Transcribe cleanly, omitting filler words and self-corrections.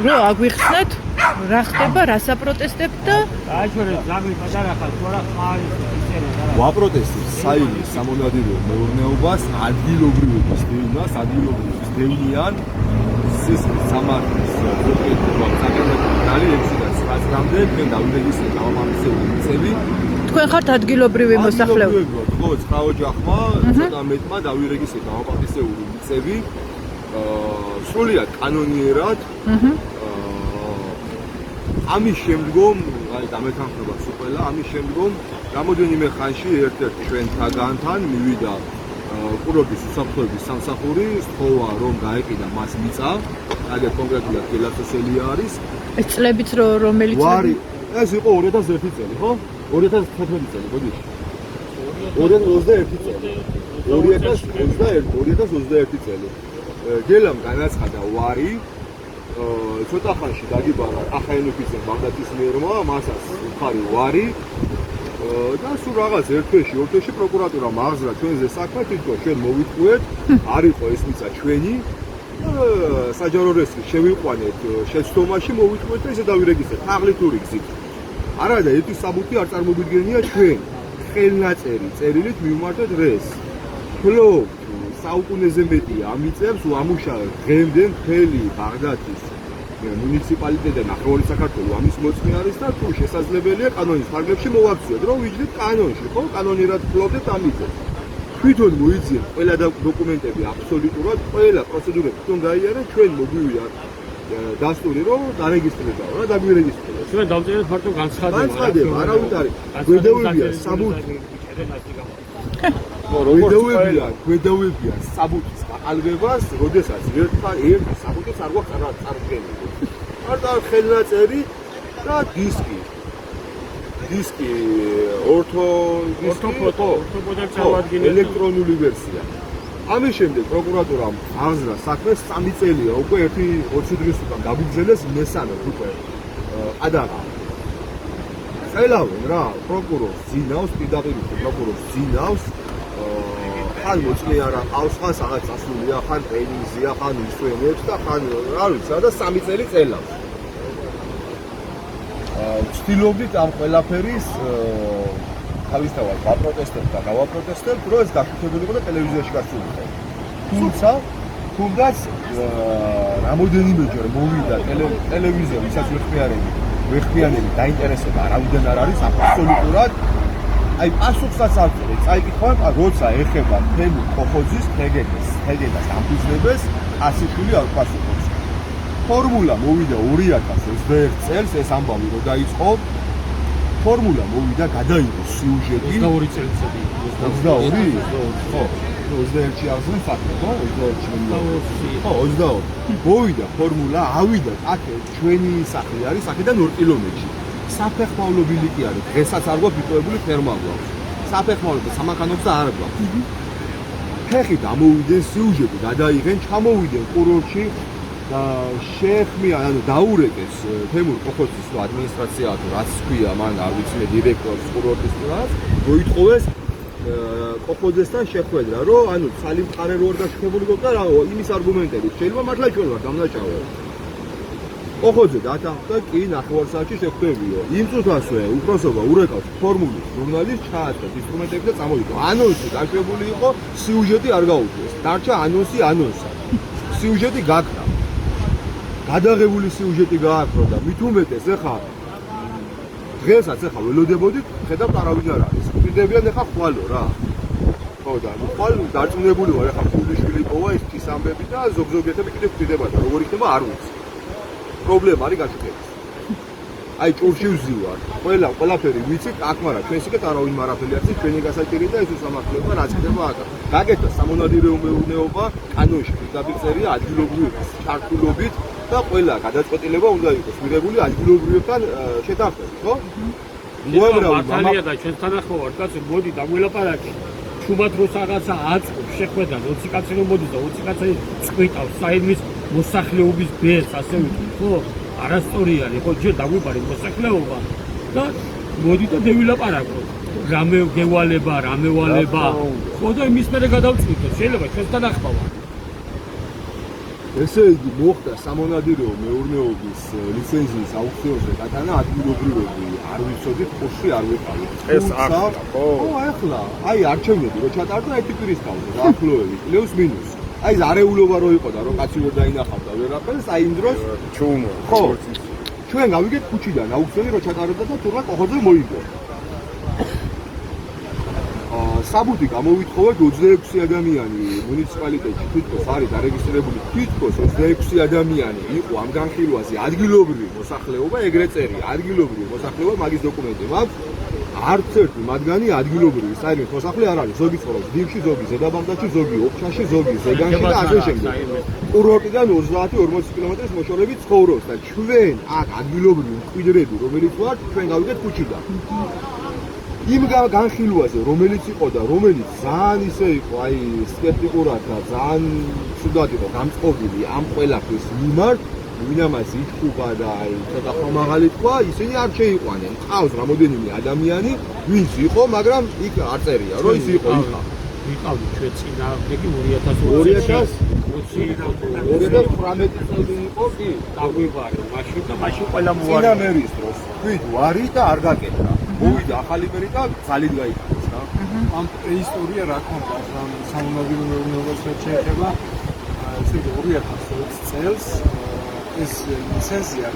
რო აგვიხსნათ რა ხდება, რა საპროტესტებთ და დააჩვენეთ ზამი პატარახალ თორა ხმარის ისერე და ვაპროტესტებთ საილის სამონადირეო მეურნეობას ადგილობრივების დევნას, ადგილობრივების დევნიან სამართლის პროექტებთან საკუთარი 6-დან 9-მდე თქვენ დავირეგისტრეთ ამამისეული მიწები. თქვენ ხართ ადგილობრივი მოსახლეობა. ხო, 9 ოჯახმა, ცოტა მეტმა დავირეგისტრეთ ამამისეული მიწები. სრულიად კანონიერად. ამის შემდგომ, აი დამეთანხმება სულ ყველა, ამის შემდგომ რამოდენიმე ხანში ერთ-ერთ ჩვენთაგანთან მივიდა კურორტის უსაფრთხოების სამსახური, სთხოვა რომ გაეყიდა მას მიწა, აგერ კონკრეტულად გელათოსელი არის. ეს წლებიც რომელიც ვარი, ეს იყო 2001 წელი, ხო? 2014 წელი, გოდიში. 2021 წელი. 2021 წელი. გელამ განაცხადა ვარი ცოტა ხანში დაგიბარა ახაენოფიცერ ბაღდათის მიერმა, მასაც მხარი ვარი და სულ რაღაც ერთ-ერთი პროკურატურამ აღზრდა ჩვენზე საქმე, თვითონ ჩვენ მოვიტყუეთ, არ იყო ეს მიწა ჩვენი. საჯარო რესტრი შევიყვანეთ შეცდომაში, მოვიტყუეთ და ისე დავირეგისტრეთ თაღლითური გზით. არა და ერთი საბუთი არ წარმოგიდგენია ჩვენ. ხელნაწერი წერილით მივმართეთ რეს. ფლობ საუკუნეზე მეტი ამიწებს ვამუშავებ დღემდე მთელი ბაღდათის მუნიციპალიტეტი და ნახევარი საქართველოს ამის მოწმე არის და თუ შესაძლებელია კანონის ფარგლებში მოვაქციოთ, რომ ვიჯდეთ კანონში, ხო? კანონიერად ფლობდეთ ამიწებს. თვითონ მოიძიეთ ყველა დოკუმენტები აბსოლუტურად, ყველა პროცედურები თვითონ გაიარა, ჩვენ მოგვივიდა დასტური, რომ დარეგისტრირებაო რა, დაგვირეგისტრირებო. ჩვენ დავწერეთ მარტო განცხადება. განცხადება, არავით არის. გვედავებია საბუთი. გვედავებია საბუთის გაყალბებას, როდესაც ერთი საბუთიც არ გვაქვს წარდგენილი. მარტო ხელნაწერი და დისკი. დისკი ორთოფოტო ელექტრონული ვერსია. ამის შემდეგ პროკურატურამ აღზრდა საქმეს 3 წელია, უკვე 20 დღის უკან დაგუგზელეს მესამე უკვე ადაღა. წელავენ რა, პროკურორს ძინავს, პირდაპირ პროკურორს ძინავს, ხან მოწმე არა ყავს, ხან რაღაც წასულია, ხან ტრეინინგზია, ხან ისვენებს და ხან არ ვიცი რა და 3 წელი წელავს. ვცდილობდით ამ ყველაფერის თავისთავად ვაპროტესტებთ და გავაპროტესტებთ, რომ ეს გაშუქებული იყო და ტელევიზიაში გასულიყო. თუმცა თუნდაც რამოდენიმეჯერ მოვიდა ტელევიზია, ვისაც ვეხმიანები დაინტერესება არავიდან არ არის აბსოლუტურად. აი პასუხსაც აღწერეთ, წაიკითხავენ, როცა ეხება თემი კოხოძის თეგებას ამბიზნებას, ასიშვილი არ პასუხობს. ფორმულა მოვიდა 2021 წელს, ეს ამბავი რო დაიწყო. ფორმულა მოვიდა, გადაიღო სიუჟეტი 22 წელიწადი. 22? ხო. 21-ში აღზრდა ფაქტი, ხო? 21-ში მოვიდა. ხო, 22. მოვიდა ფორმულა, ავიდა, აქ ჩვენი სახლი არის, აქედან 2 კილომეტრში. საფეხმავლო ბილიკი არის, დღესაც არ გვაქვს მიტოვებული ფერმა გვაქვს. საფეხმავლო და სამანქანოც არ გვაქვს. ფეხით ამოვიდნენ სიუჟეტი, გადაიღენ, ჩამოვიდნენ კურორტში და შეეხმიან, ანუ დაურეკეს თემურ კოხოძის ადმინისტრაცია თუ რაც ქვია, მან არ ვიცი მე დირექტორს კურორტის რაც, მოითხოვეს კოხოძესთან შეხვედრა, რომ ანუ საlimყარე რო არ გაშუქებული გქონდა რა, იმის არგუმენტებით, შეიძლება მართლა ჩვენ ვარ დამნაშავე. კოხოძე დათანხმდა, კი ნახევარ საათში შეხვდებიო. იმ წუთასვე უფროსობა ურეკავს ფორმულის ჟურნალისტს ჩააწყვეტ ინსტრუმენტები და წამოვიდა. ანონსი გაშვებული იყო, სიუჟეტი არ გაუშვეს. დარჩა ანონსი ანონსად. სიუჟეტი გაქრა. გადაღებული სიუჟეტი გააქრო და მით უმეტეს ეხა დღესაც ეხა ველოდებოდით, ხედავთ არავინ არ არის. ვიდებიან ეხა ხვალო რა. ხო და ხვალო დარწმუნებული ვარ ეხა ფულიშვილი პოვა ეს ის ამბები და ზოგზოგეთები კიდევ ვтвиდება და როგორ იქნება არ ვიცი. პრობლემა არის გაშუქების. აი ჭურში ვზივარ. ყველაფერი ვიცით, აქ მაგრამ ჩვენ სიკეთ არავინ მარაფერი არის, ჩვენი გასაჭირი და ეს უსამართლობა რაც ხდება აქ. გაკეთდა სამონადირეო მეურნეობა, კანონში პირდაპირ წერია ადგილობრივების ჩართულობით და ყველა გადაწყვეტილება უნდა იყოს მიღებული ადგილობრივებთან შეთანხმებით, ხო? მართალია და ჩვენთან ახლა ვარ, კაცო, მოდი დაგველაპარაკე. ჩუბად რო რაღაცა აწყობს შეხვედრა 20 კაცი რომ მოდის და 20 კაცი წყვიტავს საერთის მოსახლეობის ბერს, ასე ვიტყვი, ხო? არასწორი არის, ხო, ჯერ დაგვიბარეთ მოსახლეობა და მოდი და დევილაპარაკოთ. რამე გევალება, რამე ვალება. ხო და იმის მერე გადავწყვიტოთ. შეიძლება ჩვენთან ახლა ვარ. ესე იგი მოხდა სამონადირეო მეურნეობის ლიცენზიის აუქციონზე გატანა ადგილობრივები არ ვიცოდით ხოში არ ვიყავით. ეს ახლა, ხო? ხო, ახლა. აი არჩევნები რო ჩატარდა ერთი კვირის თავზე, დაახლოებით, პლუს მინუს. აი ზარეულობა რო იყო და რომ კაცი ვერ დაინახავდა ვერაფერს, აი იმ დროს ჩუმო. ხო. ჩვენ გავიგეთ ქუჩიდან აუქციონი რო ჩატარდა და თურმე კოხოზე მოიგო. საბუთი გამოვითხოვეთ 26 ადამიანი მუნიციპალიტეტში თვითონ არის დარეგისტრირებული თვითონ 26 ადამიანი იყო ამ განხილვაზე ადგილობრივი მოსახლეობა ეგრეთ წერია ადგილობრივი მოსახლეობა მაგის დოკუმენტი მაქვს არც ერთი მათგანი ადგილობრივი საერთოდ მოსახლე არ არის ზოგი ცხოვრობს დილში ზოგი ზედაბაღდათში ზოგი ოქშაში ზოგი ზეგანში და ასე შემდეგ კურორტიდან 30-40 კილომეტრის მოშორებით ცხოვრობს და ჩვენ აქ ადგილობრივი მკვიდრები რომელიც ვართ ჩვენ გავიგეთ ქუჩიდან იმ განხილვაზე რომელიც იყო და რომელიც ძალიან ისე იყო აი სკეპტიკურად და ძალიან ცუდად იყო გამწყობილი ამ ყველაფრის მიმართ ვინამაც ითქვა და აი ცოტა ხომაღალი თქვა ისინი არ შეიყვანენ ყავს რამოდენიმე ადამიანი ვინც იყო მაგრამ იქ არ წერია რომ ის იყო იქა ვიყავით ჩვენ წინა ეგ 2018 წელი იყო კი დაგვიβარე მაშინ და მაშინ ყველა წინა მოვარი მერის დროს თქვით ვარი და არ გაკეთდა მოვიდა ახალი მერი და ძალით გაიქცა რა ამ ისტორია რა თქმა უნდა სამონადირო მეურნეობას შეეხება ესე იგი 2020 წელს ეს ლიცენზია